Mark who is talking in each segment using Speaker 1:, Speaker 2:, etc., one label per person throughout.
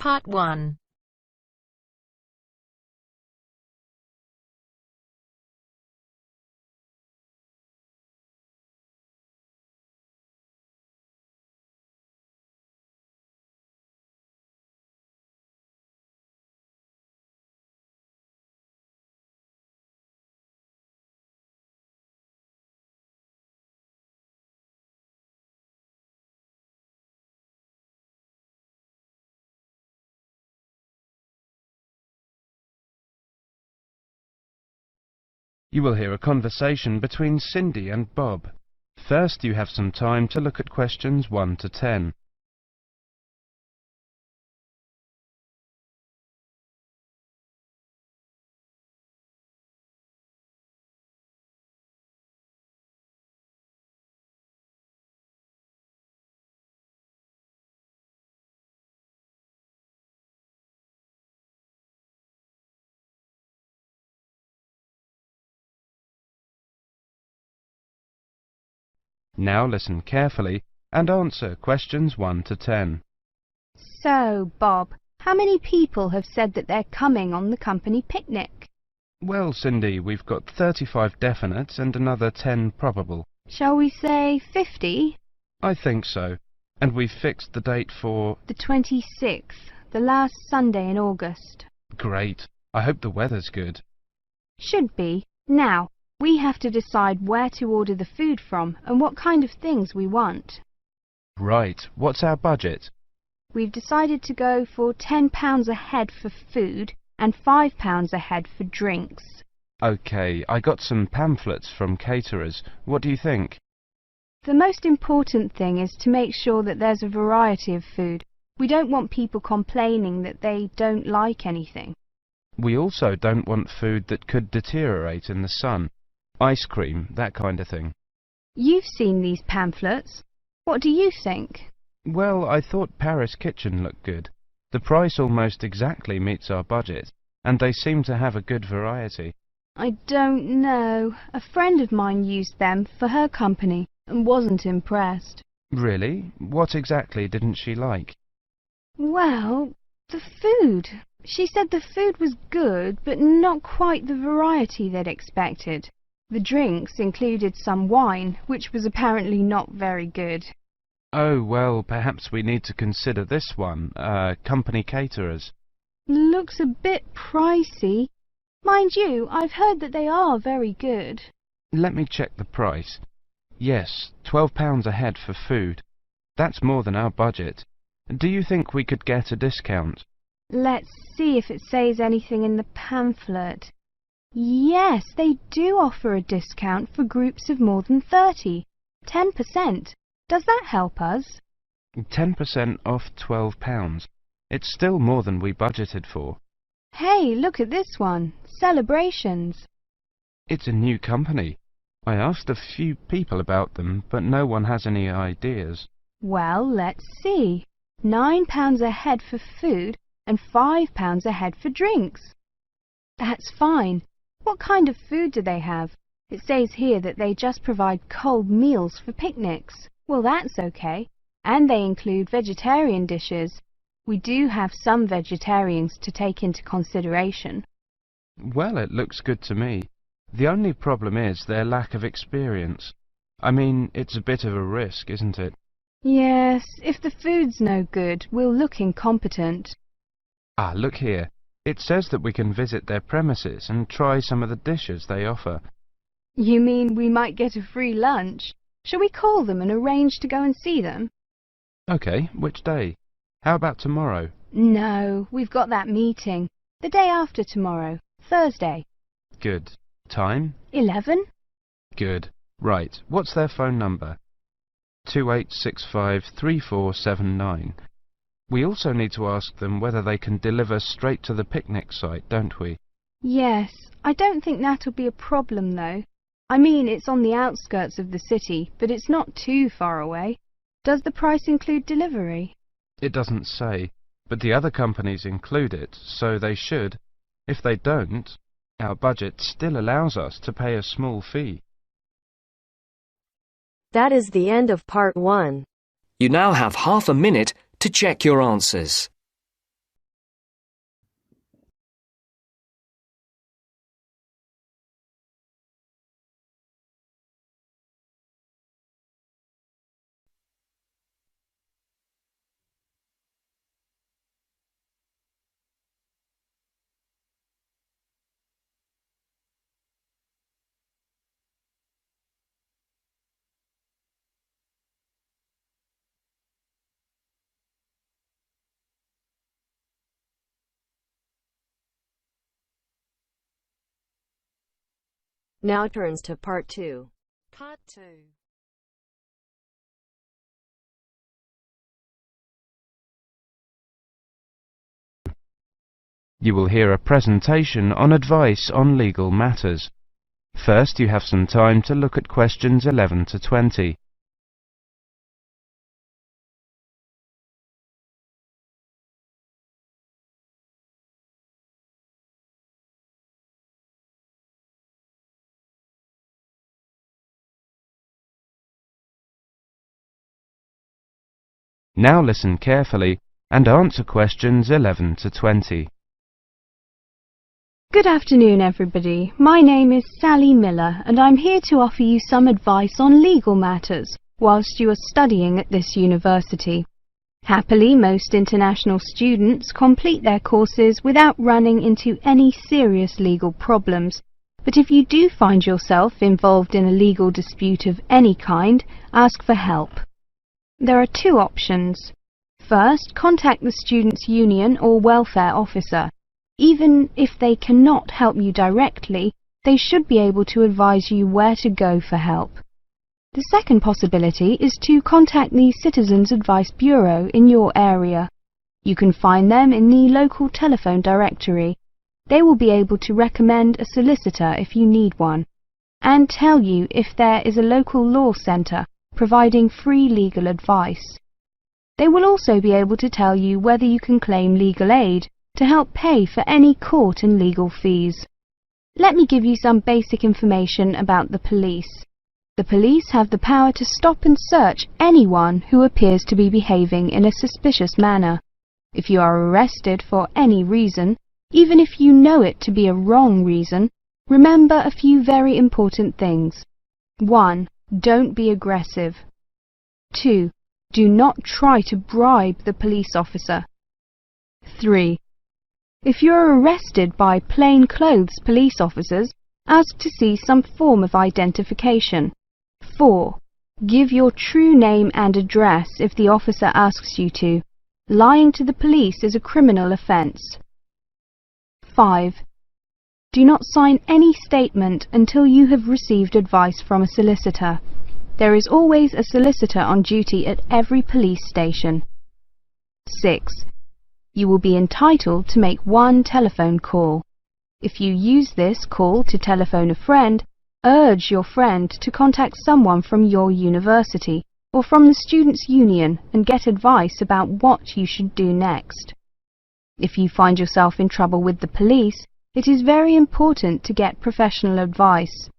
Speaker 1: Part 1.
Speaker 2: You will hear a conversation between Cindy and Bob. First, you have some time to look at questions 1 to 10. Now listen carefully and answer questions 1 to 10.
Speaker 3: So, Bob, how many people have said that they're coming on the company picnic?
Speaker 2: Well, Cindy, we've got 35 definites and another 10 probable.
Speaker 3: Shall we say 50?
Speaker 2: I think so. And we've fixed the date for...
Speaker 3: The 26th, the last Sunday in August.
Speaker 2: Great. I hope the weather's good.
Speaker 3: Should be. Now, we have to decide where to order the food from and what kind of things we want.
Speaker 2: Right. What's our budget?
Speaker 3: We've decided to go for £10 a head for food and £5 a head for drinks.
Speaker 2: OK, I got some pamphlets from caterers. What do you think?
Speaker 3: The most important thing is to make sure that there's a variety of food. We don't want people complaining that they don't like anything.
Speaker 2: We also don't want food that could deteriorate in the sun. Ice cream, that kind of thing.
Speaker 3: You've seen these pamphlets. What do you think?
Speaker 2: Well, I thought Paris Kitchen looked good. The price almost exactly meets our budget, and they seem to have a good variety.
Speaker 3: I don't know. A friend of mine used them for her company and wasn't impressed.
Speaker 2: Really? What exactly didn't she like?
Speaker 3: Well, the food. She said the food was good, but not quite the variety they'd expected. The drinks included some wine, which was apparently not very good.
Speaker 2: Oh, well, perhaps we need to consider this one, company caterers.
Speaker 3: Looks a bit pricey. Mind you, I've heard that they are very good.
Speaker 2: Let me check the price. Yes, £12 a head for food. That's more than our budget. Do you think we could get a discount?
Speaker 3: Let's see if it says anything in the pamphlet. Yes, they do offer a discount for groups of more than 30. 10%. Does that help us?
Speaker 2: 10% off £12. It's still more than we budgeted for.
Speaker 3: Hey, look at this one. Celebrations.
Speaker 2: It's a new company. I asked a few people about them, but no one has any ideas.
Speaker 3: Well, let's see. £9 a head for food and £5 a head for drinks. That's fine. What kind of food do they have? It says here that they just provide cold meals for picnics. Well, that's okay. And they include vegetarian dishes. We do have some vegetarians to take into consideration.
Speaker 2: Well, it looks good to me. The only problem is their lack of experience. I mean, it's a bit of a risk, isn't it?
Speaker 3: Yes, if the food's no good, we'll look incompetent.
Speaker 2: Ah, look here. It says that we can visit their premises and try some of the dishes they offer.
Speaker 3: You mean we might get a free lunch? Shall we call them and arrange to go and see them?
Speaker 2: OK, which day? How about tomorrow?
Speaker 3: No, we've got that meeting. The day after tomorrow, Thursday.
Speaker 2: Good. Time?
Speaker 3: 11?
Speaker 2: Good. Right, what's their phone number? 28653479. We also need to ask them whether they can deliver straight to the picnic site, don't we?
Speaker 3: Yes, I don't think that'll be a problem though. I mean, it's on the outskirts of the city, but it's not too far away. Does the price include delivery?
Speaker 2: It doesn't say, but the other companies include it, so they should. If they don't, our budget still allows us to pay a small fee.
Speaker 4: That is the end of part 1.
Speaker 5: You now have half a minute to check your answers.
Speaker 1: Now turns to Part 2.
Speaker 4: Part 2.
Speaker 2: You will hear a presentation on advice on legal matters. First, you have some time to look at questions 11 to 20. Now listen carefully and answer questions 11 to 20.
Speaker 3: Good afternoon, everybody. My name is Sally Miller, and I'm here to offer you some advice on legal matters whilst you are studying at this university. Happily, most international students complete their courses without running into any serious legal problems. But if you do find yourself involved in a legal dispute of any kind, ask for help. There are two options. First, contact the students' union or welfare officer. Even if they cannot help you directly, they should be able to advise you where to go for help. The second possibility is to contact the Citizens Advice Bureau in your area. You can find them in the local telephone directory. They will be able to recommend a solicitor if you need one, and tell you if there is a local law centre providing free legal advice. They will also be able to tell you whether you can claim legal aid to help pay for any court and legal fees. Let me give you some basic information about the police. The police have the power to stop and search anyone who appears to be behaving in a suspicious manner. If you are arrested for any reason, even if you know it to be a wrong reason, remember a few very important things. 1. Don't be aggressive. 2. Do not try to bribe the police officer. 3. If you are arrested by plainclothes police officers, ask to see some form of identification. 4. Give your true name and address if the officer asks you to. Lying to the police is a criminal offence. 5. Do not sign any statement until you have received advice from a solicitor. There is always a solicitor on duty at every police station. 6. You will be entitled to make one telephone call. If you use this call to telephone a friend, urge your friend to contact someone from your university or from the Students' Union and get advice about what you should do next. If you find yourself in trouble with the police, it is very important to get professional advice.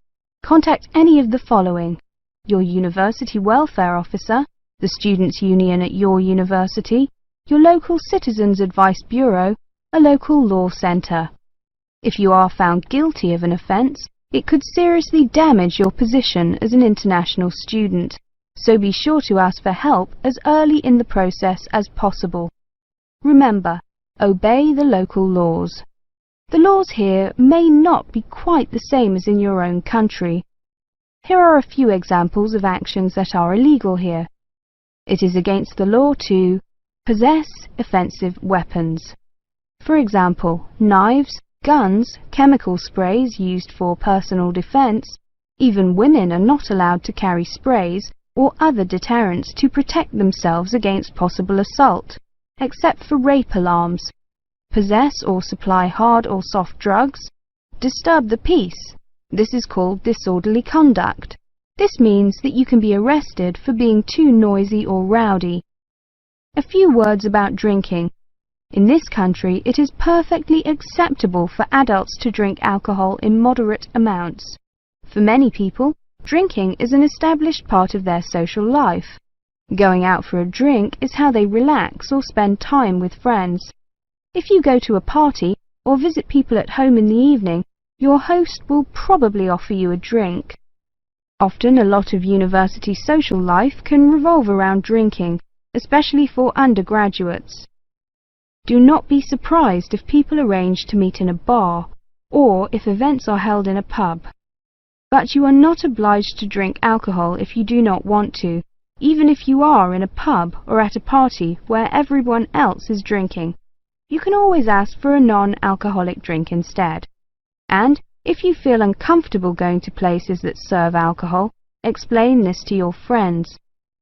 Speaker 3: Contact any of the following: your university welfare officer, the Students' Union at your university, your local Citizens Advice Bureau, a local law centre. If you are found guilty of an offence, it could seriously damage your position as an international student, so be sure to ask for help as early in the process as possible. Remember, obey the local laws. The laws here may not be quite the same as in your own country. Here are a few examples of actions that are illegal here. It is against the law to possess offensive weapons. For example, knives, guns, chemical sprays used for personal defense. Even women are not allowed to carry sprays or other deterrents to protect themselves against possible assault, except for rape alarms. Possess or supply hard or soft drugs. Disturb the peace. This is called disorderly conduct. This means that you can be arrested for being too noisy or rowdy. A few words about drinking. In this country, it is perfectly acceptable for adults to drink alcohol in moderate amounts. For many people, drinking is an established part of their social life. Going out for a drink is how they relax or spend time with friends. If you go to a party or visit people at home in the evening, your host will probably offer you a drink. Often a lot of university social life can revolve around drinking, especially for undergraduates. Do not be surprised if people arrange to meet in a bar, or if events are held in a pub. But you are not obliged to drink alcohol if you do not want to, even if you are in a pub or at a party where everyone else is drinking. You can always ask for a non-alcoholic drink instead. And If you feel uncomfortable going to places that serve alcohol, explain this to your friends.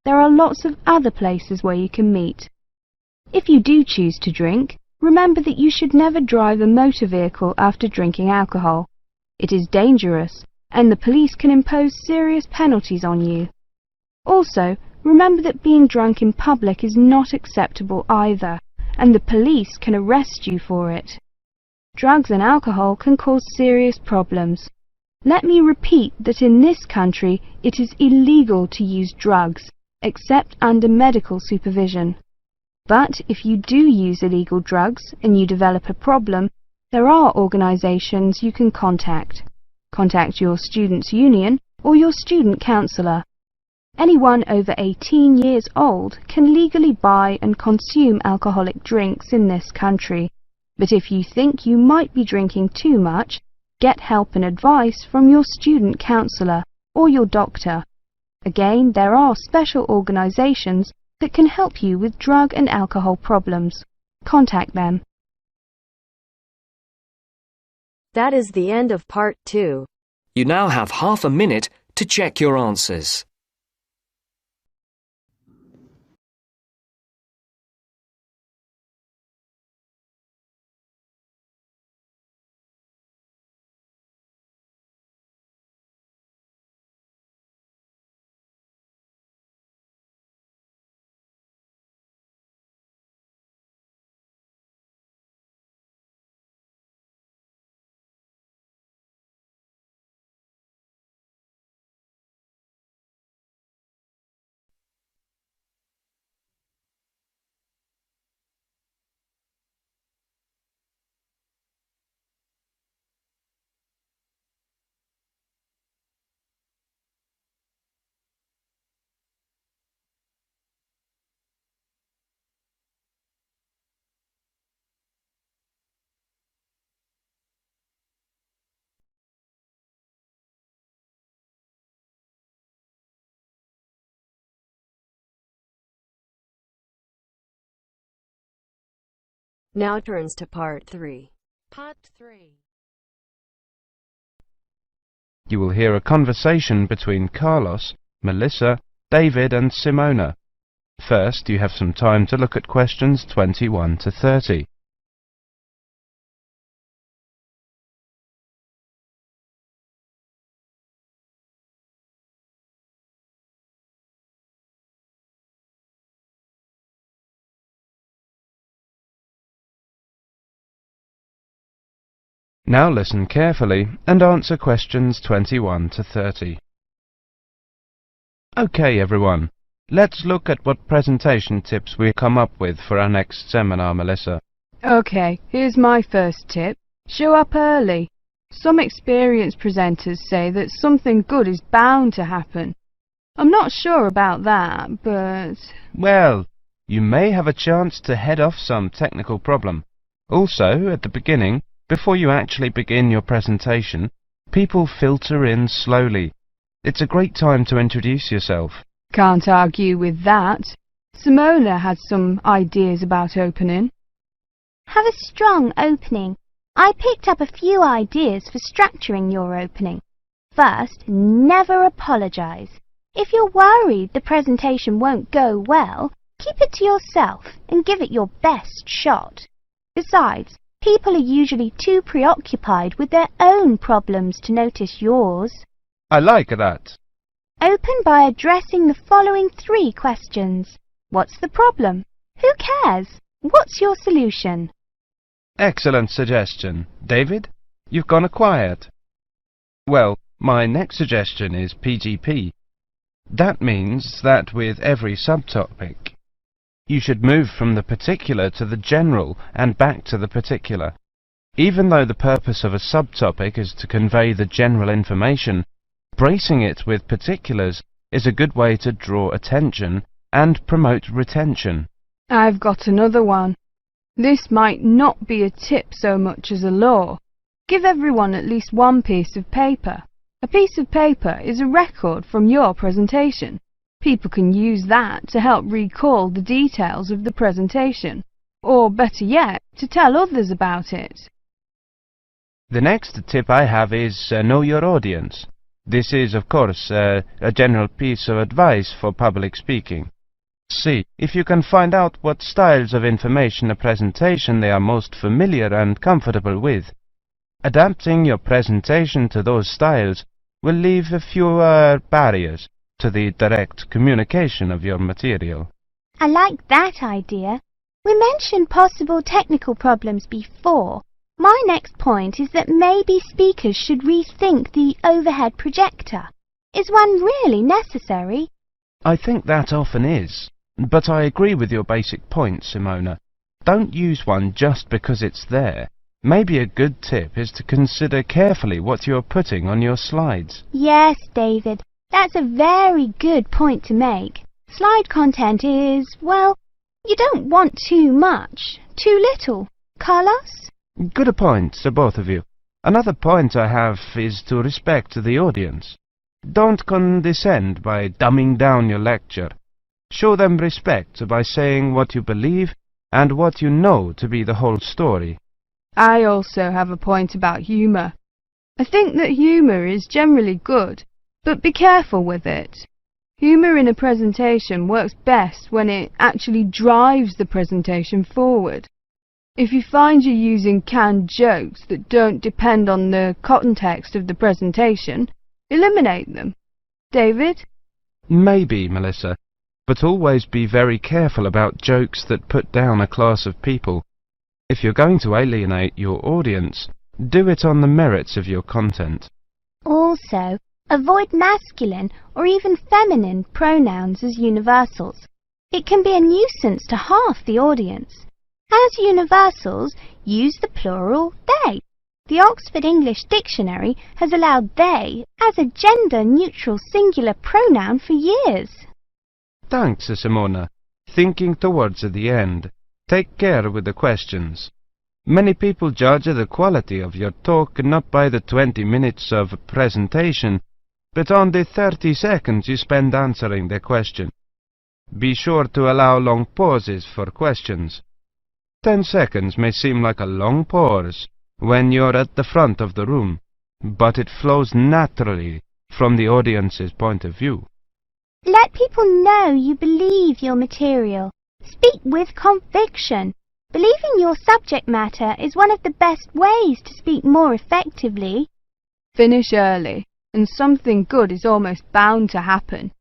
Speaker 3: There are lots of other places where you can meet. If you do choose to drink, remember that you should never drive a motor vehicle after drinking alcohol. It is dangerous, and the police can impose serious penalties on you. Also, remember that being drunk in public is not acceptable either, and the police can arrest you for it. Drugs and alcohol can cause serious problems. Let me repeat that in this country it is illegal to use drugs, except under medical supervision. But if you do use illegal drugs and you develop a problem, there are organisations you can contact. Contact your students' union or your student counsellor. Anyone over 18 years old can legally buy and consume alcoholic drinks in this country. But if you think you might be drinking too much, get help and advice from your student counsellor or your doctor. Again, there are special organisations that can help you with drug and alcohol problems. Contact them.
Speaker 1: That is the end of part 2.
Speaker 4: You now have half a minute to check your answers.
Speaker 1: Now turns to part 3.
Speaker 5: Part 3.
Speaker 2: You will hear a conversation between Carlos, Melissa, David and Simona. First, you have some time to look at questions 21 to 30. Now listen carefully and answer questions 21 to 30. Okay, everyone. Let's look at what presentation tips we come up with for our next seminar, Melissa.
Speaker 3: Okay, here's my first tip. Show up early. Some experienced presenters say that something good is bound to happen. I'm not sure about that, but...
Speaker 2: Well, you may have a chance to head off some technical problem. Also, at the beginning, before you actually begin your presentation, people filter in slowly. It's a great time to introduce yourself.
Speaker 3: Can't argue with that. Simona had some ideas about opening.
Speaker 6: Have a strong opening. I picked up a few ideas for structuring your opening. First, never apologise. If you're worried the presentation won't go well, keep it to yourself and give it your best shot. Besides, people are usually too preoccupied with their own problems to notice yours.
Speaker 2: I like that.
Speaker 6: Open by addressing the following 3 questions. What's the problem? Who cares? What's your solution?
Speaker 2: Excellent suggestion. David, you've gone quiet. Well, my next suggestion is PGP. That means that with every subtopic, you should move from the particular to the general and back to the particular. Even though the purpose of a subtopic is to convey the general information, bracing it with particulars is a good way to draw attention and promote retention.
Speaker 3: I've got another one. This might not be a tip so much as a law. Give everyone at least one piece of paper. A piece of paper is a record from your presentation. People can use that to help recall the details of the presentation, or better yet, to tell others about it.
Speaker 2: The next tip I have is know your audience. This is, of course, a general piece of advice for public speaking. See if you can find out what styles of information or presentation they are most familiar and comfortable with. Adapting your presentation to those styles will leave fewer barriers to the direct communication of your material.
Speaker 6: I like that idea. We mentioned possible technical problems before. My next point is that maybe speakers should rethink the overhead projector. Is one really necessary?
Speaker 2: I think that often is, but I agree with your basic point, Simona. Don't use one just because it's there. Maybe a good tip is to consider carefully what you're putting on your slides.
Speaker 6: Yes, David, that's a very good point to make. Slide content is, well, you don't want too much, too little. Carlos?
Speaker 2: Good point, both of you. Another point I have is to respect the audience. Don't condescend by dumbing down your lecture. Show them respect by saying what you believe and what you know to be the whole story.
Speaker 3: I also have a point about humour. I think that humour is generally good, but be careful with it. Humour in a presentation works best when it actually drives the presentation forward. If you find you're using canned jokes that don't depend on the context of the presentation, eliminate them. David?
Speaker 2: Maybe, Melissa, but always be very careful about jokes that put down a class of people. If you're going to alienate your audience, do it on the merits of your content.
Speaker 6: Also, avoid masculine or even feminine pronouns as universals. It can be a nuisance to half the audience. As universals, use the plural they. The Oxford English Dictionary has allowed they as a gender-neutral singular pronoun for years.
Speaker 2: Thanks, Simona. Thinking towards the end, take care with the questions. Many people judge the quality of your talk not by the 20 minutes of presentation, but on the 30 seconds you spend answering the question. Be sure to allow long pauses for questions. 10 seconds may seem like a long pause when you're at the front of the room, but it flows naturally from the audience's point of view.
Speaker 6: Let people know you believe your material. Speak with conviction. Believing your subject matter is one of the best ways to speak more effectively.
Speaker 3: Finish early, and something good is almost bound to happen.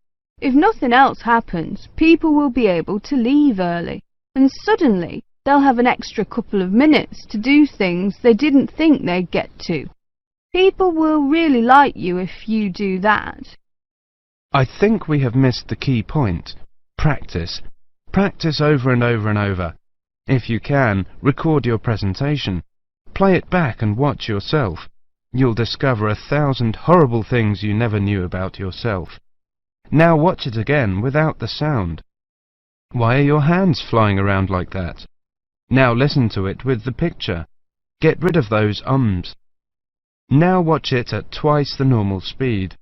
Speaker 3: If nothing else happens, people will be able to leave early, and suddenly they'll have an extra couple of minutes to do things they didn't think they'd get to. People will really like you if you do that.
Speaker 2: I think we have missed the key point. Practice. Practice over and over and over. If you can, record your presentation. Play it back and watch yourself. You'll discover 1,000 horrible things you never knew about yourself. Now watch it again without the sound. Why are your hands flying around like that? Now listen to it with the picture. Get rid of those ums. Now watch it at twice the normal speed.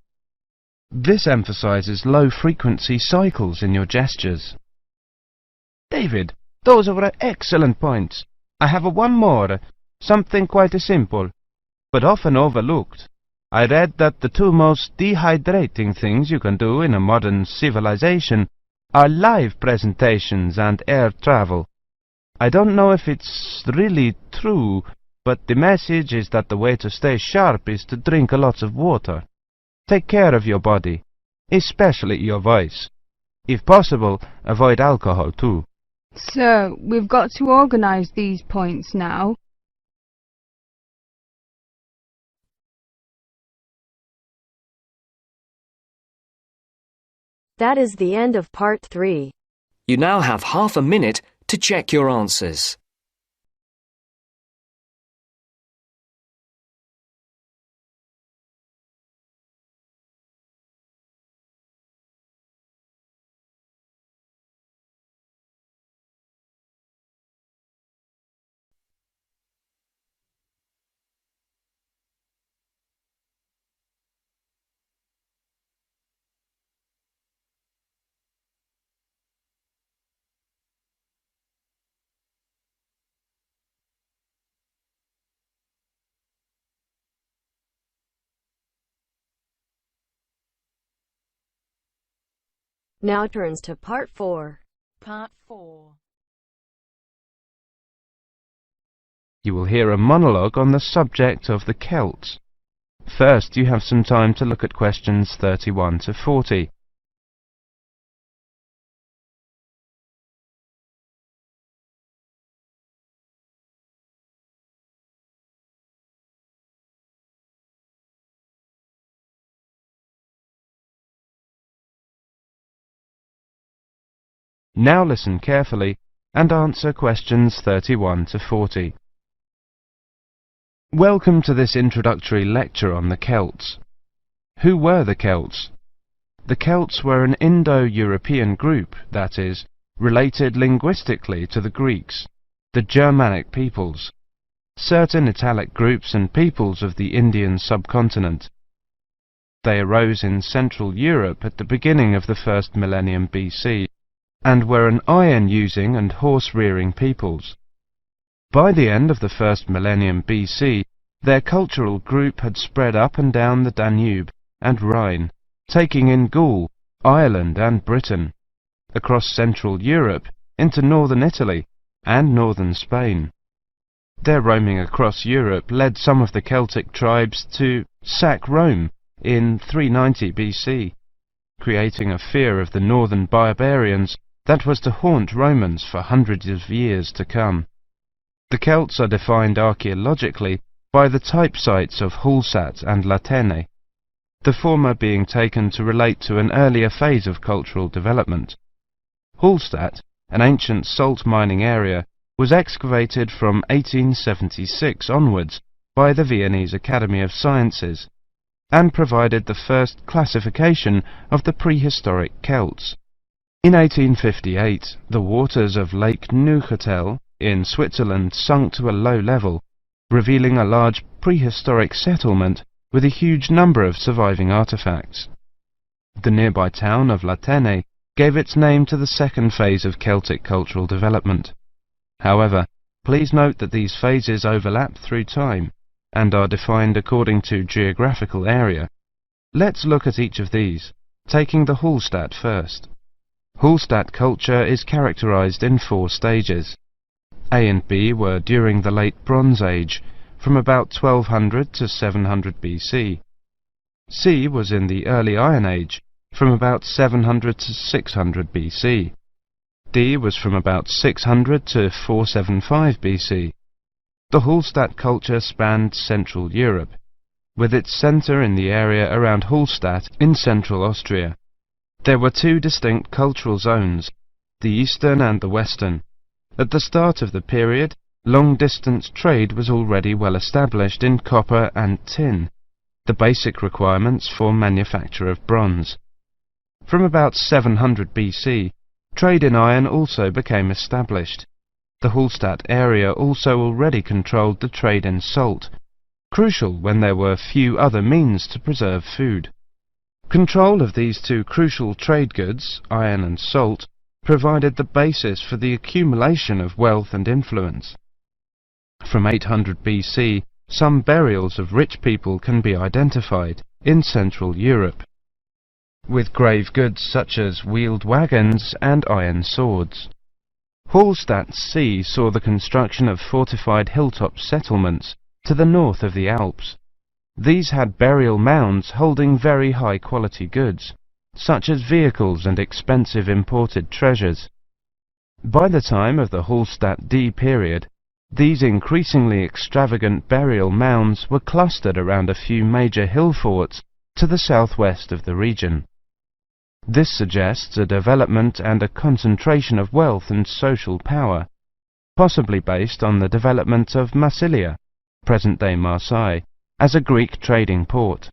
Speaker 2: This emphasizes low-frequency cycles in your gestures. David, those were excellent points. I have one more, something quite simple, but often overlooked. I read that the two most dehydrating things you can do in a modern civilization are live presentations and air travel. I don't know if it's really true, but the message is that the way to stay sharp is to drink lots of water. Take care of your body, especially your voice. If possible, avoid alcohol too.
Speaker 3: So, we've got to organise these points now.
Speaker 1: That is the end of part 3.
Speaker 4: You now have half a minute to check your answers.
Speaker 1: Now turns to Part 4.
Speaker 5: Part 4.
Speaker 2: You will hear a monologue on the subject of the Celts. First, you have some time to look at questions 31 to 40. Now listen carefully and answer questions 31 to 40. Welcome to this introductory lecture on the Celts. Who were the Celts? The Celts were an Indo-European group, that is, related linguistically to the Greeks, the Germanic peoples, certain Italic groups and peoples of the Indian subcontinent. They arose in Central Europe at the beginning of the first millennium BC, and were an iron-using and horse-rearing peoples. By the end of the first millennium BC, their cultural group had spread up and down the Danube and Rhine, taking in Gaul, Ireland and Britain, across Central Europe into northern Italy and northern Spain. Their roaming across Europe led some of the Celtic tribes to sack Rome in 390 BC, creating a fear of the northern barbarians that was to haunt Romans for hundreds of years to come. The Celts are defined archaeologically by the type sites of Hallstatt and Latene, the former being taken to relate to an earlier phase of cultural development. Hallstatt, an ancient salt mining area, was excavated from 1876 onwards by the Viennese Academy of Sciences, and provided the first classification of the prehistoric Celts. In 1858, the waters of Lake Neuchâtel in Switzerland sunk to a low level, revealing a large prehistoric settlement with a huge number of surviving artifacts. The nearby town of Latene gave its name to the second phase of Celtic cultural development. However, please note that these phases overlap through time and are defined according to geographical area. Let's look at each of these, taking the Hallstatt first. Hallstatt culture is characterized in 4 stages. A and B were during the Late Bronze Age, from about 1200 to 700 BC. C was in the Early Iron Age, from about 700 to 600 BC. D was from about 600 to 475 BC. The Hallstatt culture spanned Central Europe, with its centre in the area around Hallstatt in central Austria. There were 2 distinct cultural zones, the eastern and the western. At the start of the period, long-distance trade was already well established in copper and tin, the basic requirements for manufacture of bronze. From about 700 BC, trade in iron also became established. The Hallstatt area also already controlled the trade in salt, crucial when there were few other means to preserve food. Control of these 2 crucial trade goods, iron and salt, provided the basis for the accumulation of wealth and influence. From 800 BC, some burials of rich people can be identified in Central Europe, with grave goods such as wheeled wagons and iron swords. Hallstatt C saw the construction of fortified hilltop settlements to the north of the Alps. These had burial mounds holding very high-quality goods, such as vehicles and expensive imported treasures. By the time of the Hallstatt D period, these increasingly extravagant burial mounds were clustered around a few major hill forts to the southwest of the region. This suggests a development and a concentration of wealth and social power, possibly based on the development of Massilia, present-day Marseille, as a Greek trading port.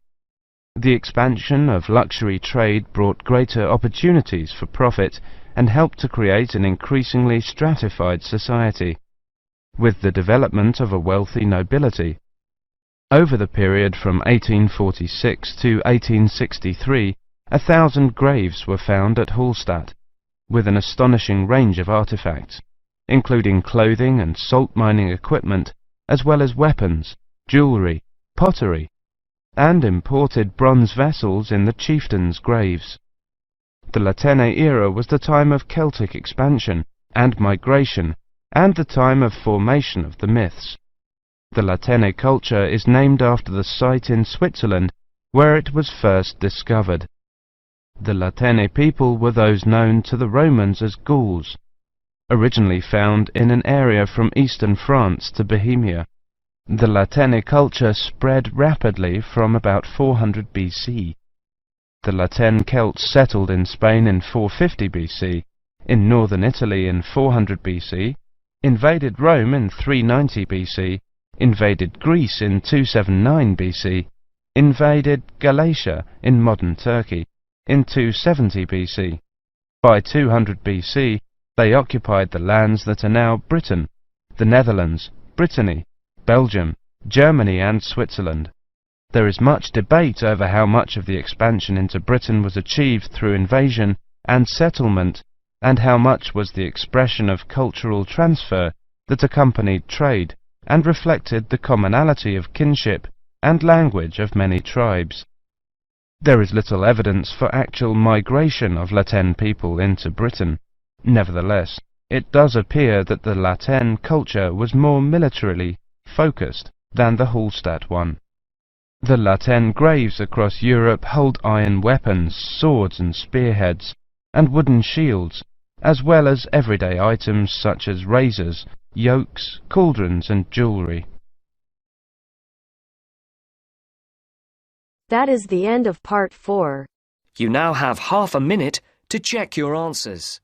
Speaker 2: The expansion of luxury trade brought greater opportunities for profit and helped to create an increasingly stratified society, with the development of a wealthy nobility. Over the period from 1846 to 1863, 1,000 graves were found at Hallstatt, with an astonishing range of artifacts, including clothing and salt mining equipment, as well as weapons, jewellery, pottery, and imported bronze vessels in the chieftains' graves. The Latene era was the time of Celtic expansion and migration, and the time of formation of the myths. The Latene culture is named after the site in Switzerland where it was first discovered. The Latene people were those known to the Romans as Gauls, originally found in an area from eastern France to Bohemia. The Latene culture spread rapidly from about 400 BC. The Laten Celts settled in Spain in 450 BC, in northern Italy in 400 BC, invaded Rome in 390 BC, invaded Greece in 279 BC, invaded Galatia in modern Turkey in 270 BC. By 200 BC, they occupied the lands that are now Britain, the Netherlands, Brittany, Belgium, Germany and Switzerland. There is much debate over how much of the expansion into Britain was achieved through invasion and settlement, and how much was the expression of cultural transfer that accompanied trade and reflected the commonality of kinship and language of many tribes. There is little evidence for actual migration of Laten people into Britain. Nevertheless, it does appear that the Laten culture was more militarily focused than the Hallstatt one. The Laten graves across Europe hold iron weapons, swords and spearheads, and wooden shields, as well as everyday items such as razors, yokes, cauldrons and jewellery.
Speaker 1: That is the end of part 4.
Speaker 4: You now have half a minute to check your answers.